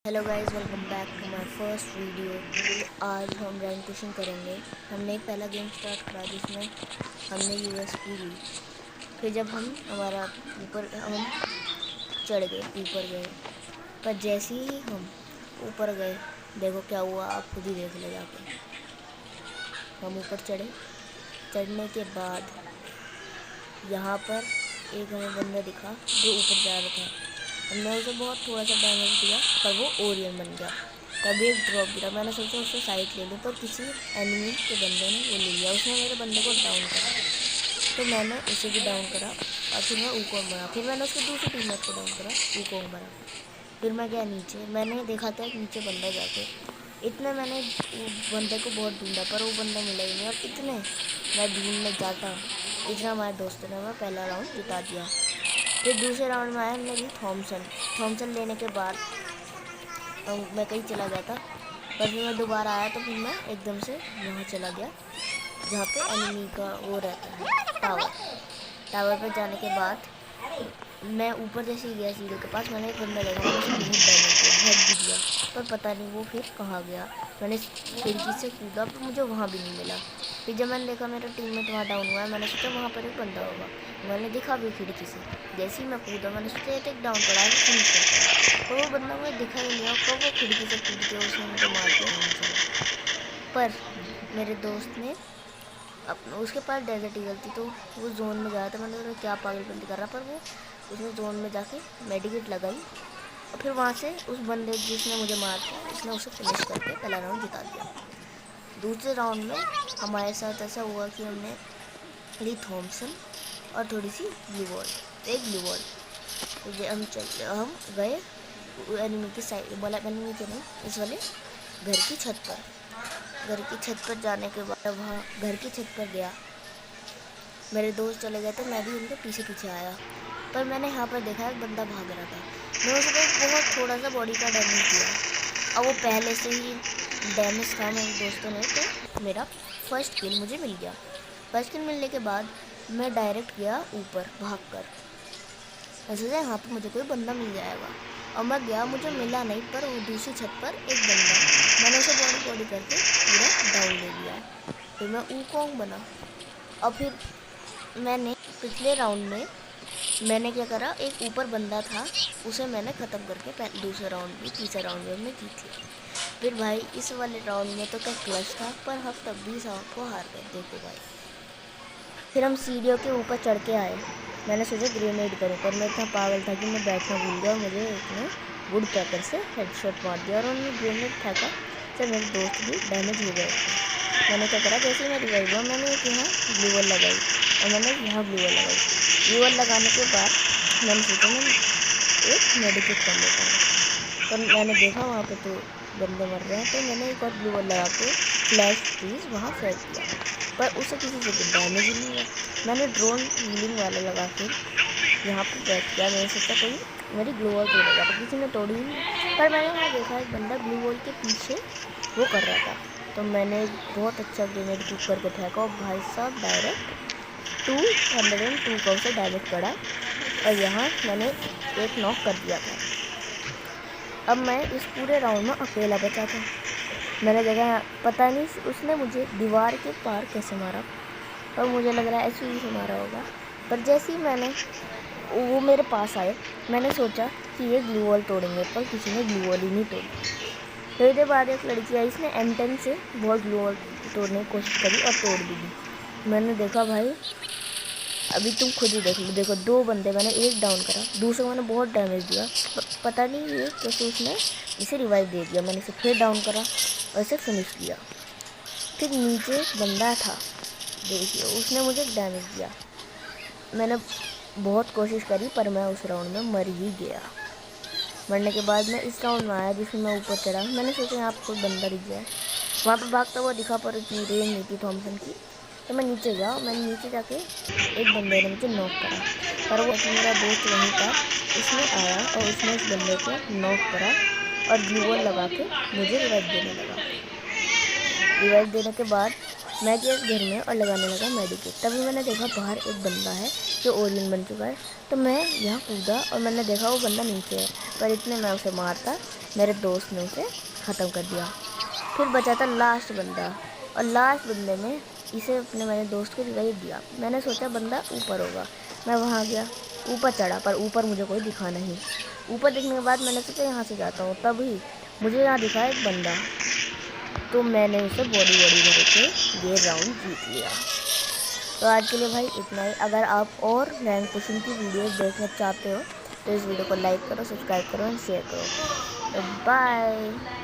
Hello guys, welcome back to my first video. तो आज हम रैंक पुशिंग करेंगे। हमने एक पहला गेम स्टार्ट करा जिसमें हमने यूएसपी ली। फिर जब हम चढ़ गए, ऊपर गए। पर जैसे ही हम ऊपर गए, देखो क्या हुआ, आप खुद ही देख ले जाके। हम ऊपर चढ़ने के बाद यहाँ पर एक हमें बंदा दिखा जो ऊपर जा रहा था। हमने उसे बहुत थोड़ा सा डैमेज दिया, पर वो ओरियन बन गया। तभी एक ड्रॉप गिरा। मैंने सोचा उससे साइड ले लूँ, पर किसी एनिमी के बंदे ने वो ले लिया। उसने मेरे बंदे को डाउन करा, तो मैंने उसे भी डाउन करा और फिर मैं ऊकोंग बना। फिर मैंने उसके दूसरे टीममेट को डाउन करा, ऊकोंग बना। फिर मैं गया नीचे, मैंने देखा था एक नीचे बंदा जाके। इतने मैंने बंदे को बहुत ढूंढा, पर वो बंदा मिला ही नहीं। और इतने मैं ढूंढने जाता, इतना हमारे दोस्तों ने मैं पहला राउंड जिता दिया। फिर दूसरे राउंड में आया हमने ली थॉमसन लेने के बाद मैं कहीं चला गया था। पर फिर मैं दोबारा आया, तो फिर मैं एकदम से वहाँ चला गया जहाँ पे एनिमी का वो रहता है, टावर पे जाने के बाद मैं ऊपर जैसे ही गया सीढ़ी के पास, मैंने एक बंदा देखा। मैंने उसे बहुत डैमेज दिया, हेड भी दिया, पर पता नहीं वो फिर कहाँ गया। मैंने खिड़की से कूदा, पर मुझे वहाँ भी नहीं मिला। फिर जब मैंने देखा मेरा टीममेट वहाँ डाउन हुआ है, मैंने सोचा वहाँ पर एक बंदा होगा। मैंने देखा भी खिड़की से। जैसे ही मैं कूदा, मैंने सोचा एक डाउन पड़ा है, फिनिश करता है। पर वो बंदा मुझे दिखा ही नहीं, और कब वो खिड़की से कूद के उसने मुझे मार दिया। पर मेरे दोस्त ने उसके पास डेजर्ट ईगल थी, तो वो जोन में गया था। मैंने सोचा क्या पागलपंती कर रहा, पर वो उसने जोन में जाके मेडिकेट लगाई और फिर वहाँ से उस बंदे जिसने मुझे मारा, उसने उसे फिनिश करके पहला राउंड जिता दिया। दूसरे राउंड में हमारे साथ ऐसा हुआ कि हमने ली थॉमसन और थोड़ी सी ब्लू बॉल, एक ब्लू बॉल। तो हम गए एनिमी की साइड, बोला एनिमी के नहीं, इस वाले घर की छत पर जाने के बाद वहाँ घर की छत पर गया। मेरे दोस्त चले गए थे, मैं भी उनके पीछे पीछे आया। पर मैंने यहाँ पर देखा एक बंदा भाग रहा था। मैं उसको बहुत थोड़ा सा बॉडी का डैमेज दिया, और वो पहले से ही डैमेज था मेरे दोस्तों ने, तो मेरा फर्स्ट किल मुझे मिल गया। फर्स्ट किल मिलने के बाद मैं डायरेक्ट गया ऊपर भाग कर। ऐसे से यहाँ पर मुझे कोई बंदा मिल जाएगा, और मैं गया, मुझे मिला नहीं। पर वो दूसरी छत पर एक बंदा, मैंने उसे बॉडी करके पूरा डाउन ले लिया। फिर मैं ऊकोंग बना। और फिर मैंने पिछले राउंड में मैंने क्या करा, एक ऊपर बंदा था, उसे मैंने ख़त्म करके दूसरा राउंड भी, तीसरा राउंड में जीत लिया। फिर भाई इस वाले राउंड में तो क्या क्लच था, पर हम तब भी इस राउंड को हार गए। देखो भाई, फिर हम सीढ़ियों के ऊपर चढ़ के आए। मैंने सोचा ग्रेनेड करूँ, पर मैं इतना पागल था कि मैं बैठना भूल गया, और मुझे एक वुड पैकर से हेडशॉट मार दिया, और उन्होंने ग्रेनेड फेंका, तो मेरे दोस्त भी डैमेज हो गए। मैंने क्या करा, जैसे मैं रिवाइव हुआ, मैंने एक यहाँ ब्लू वॉल लगाई, और मैंने यहाँ ब्लू वॉल लगाई। ब्लू वॉल लगाने के बाद मैंने सोचा मैं एक मेडिकेट कर लेता हूँ, पर मैंने देखा वहाँ पे तो बंदे मर रहे हैं, तो मैंने एक और ब्लू वॉल लगा के फ्लैश फ्रीज वहाँ फेंक दिया, पर उसे किसी से डैमेज ही नहीं हुआ। मैंने ड्रोन हीलिंग वाला लगा के यहाँ पर बैठ गया। मैंने सोचा कोई मेरी ग्लू वॉल तोड़ेगा, पर किसी ने तोड़ी ही नहीं। पर मैंने वहाँ देखा एक बंदा ग्लू वॉल के पीछे वो कर रहा था, तो मैंने बहुत अच्छा ग्रेनेड कुक करके फेंका, और भाई साहब डायरेक्ट 202 का उसे डैमेज पड़ा, और यहाँ मैंने एक नॉक कर दिया था। अब मैं इस पूरे राउंड में अकेला बचा था। मैंने देखा, पता नहीं उसने मुझे दीवार के पार कैसे मारा, और मुझे लग रहा है ऐसे ही से मारा होगा। पर जैसे ही वो मेरे पास आए, मैंने सोचा कि ये ग्लू वॉल तोड़ेंगे, पर किसी ने ग्लू वॉल ही नहीं तोड़ी। थोड़ी देर बाद एक लड़की आई, इसने M10 से बहुत ग्लू वॉल तोड़ने की कोशिश करी और तोड़ भी दी। मैंने देखा भाई, अभी तुम खुद ही देख लो। देखो, 2 बंदे, मैंने एक डाउन करा, दूसरे मैंने बहुत डैमेज दिया, पता नहीं ये कैसे उसने इसे रिवाइव दे दिया। मैंने इसे फिर डाउन करा और इसे फिनिश किया। फिर नीचे बंदा था, देखिए, उसने मुझे डैमेज दिया। मैंने बहुत कोशिश करी, पर मैं उस राउंड में मर ही गया। मरने के बाद मैं इस राउंड में आया जिसमें मैं ऊपर चढ़ा। मैंने सोचा यहाँ पर कोई बंदा दिख जाए, वहाँ पर भागता हुआ दिखा, पर इतनी रेंज नहीं थी थॉमसन की, तो मैं नीचे गया। मैंने नीचे जाके एक बंदे ने मुझे नॉक करा, पर वो मेरा दोस्त वहीं था, उसने आया और उसने उस बंदे को नॉक करा और ग्लू वॉल लगा के मुझे रिवाइव देने लगा। रिवाइव देने के बाद मैं गया घर में और लगाने लगा मेडिकेट। तभी मैंने देखा बाहर एक बंदा है जो ओरियन बन चुका है, तो मैं यहाँ कूदा और मैंने देखा वो बंदा नीचे है, पर इतने मैं उसे मारता मेरे दोस्त ने उसे ख़त्म कर दिया। फिर बचा था लास्ट बंदा, और लास्ट बंदे में इसे अपने मेरे दोस्त को रिवाइव दिया। मैंने सोचा बंदा ऊपर होगा, मैं वहाँ गया, ऊपर चढ़ा, पर ऊपर मुझे कोई दिखा नहीं। ऊपर देखने के बाद मैंने सोचा यहाँ से जाता हूँ, तभी मुझे यहाँ दिखा एक बंदा, तो मैंने उसे बॉडी भर के ये राउंड जीत लिया। तो आज के लिए भाई इतना ही। अगर आप और रैंक पुशिंग की वीडियोस देखना चाहते हो तो इस वीडियो को लाइक करो, सब्सक्राइब करो और शेयर करो। बाय।